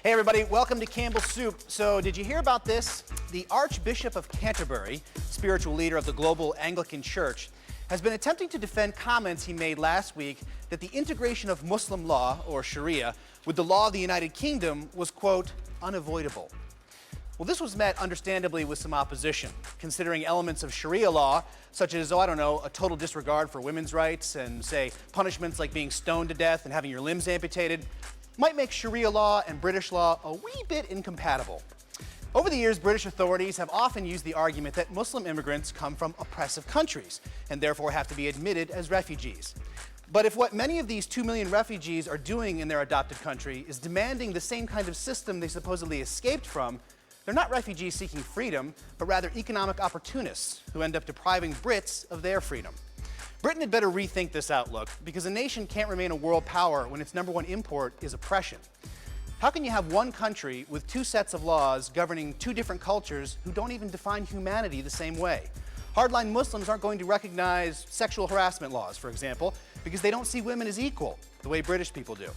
Hey everybody, welcome to Campbell Soup. So did you hear about this? The Archbishop of Canterbury, spiritual leader of the global Anglican Church, has been attempting to defend comments he made last week that the integration of Muslim law, or Sharia, with the law of the United Kingdom was, quote, unavoidable. Well, this was met understandably with some opposition, considering elements of Sharia law, such as, a total disregard for women's rights and, say, punishments like being stoned to death and having your limbs amputated, might make Sharia law and British law a wee bit incompatible. Over the years, British authorities have often used the argument that Muslim immigrants come from oppressive countries and therefore have to be admitted as refugees. But if what many of these 2 million refugees are doing in their adopted country is demanding the same kind of system they supposedly escaped from, they're not refugees seeking freedom, but rather economic opportunists who end up depriving Brits of their freedom. Britain had better rethink this outlook, because a nation can't remain a world power when its #1 import is oppression. How can you have one country with two sets of laws governing two different cultures who don't even define humanity the same way? Hardline Muslims aren't going to recognize sexual harassment laws, for example, because they don't see women as equal, the way British people do.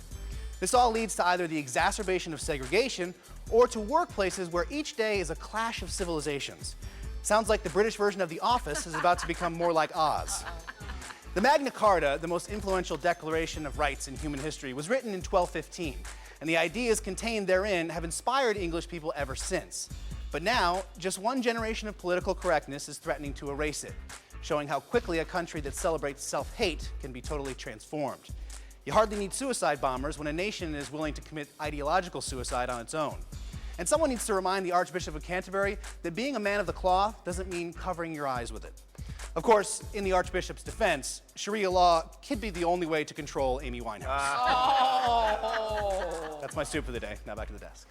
This all leads to either the exacerbation of segregation or to workplaces where each day is a clash of civilizations. Sounds like the British version of The Office is about to become more like Oz. The Magna Carta, the most influential declaration of rights in human history, was written in 1215, and the ideas contained therein have inspired English people ever since. But now, just one generation of political correctness is threatening to erase it, showing how quickly a country that celebrates self-hate can be totally transformed. You hardly need suicide bombers when a nation is willing to commit ideological suicide on its own. And someone needs to remind the Archbishop of Canterbury that being a man of the cloth doesn't mean covering your eyes with it. Of course, in the Archbishop's defense, Sharia law could be the only way to control Amy Winehouse. That's my soup for the day. Now back to the desk.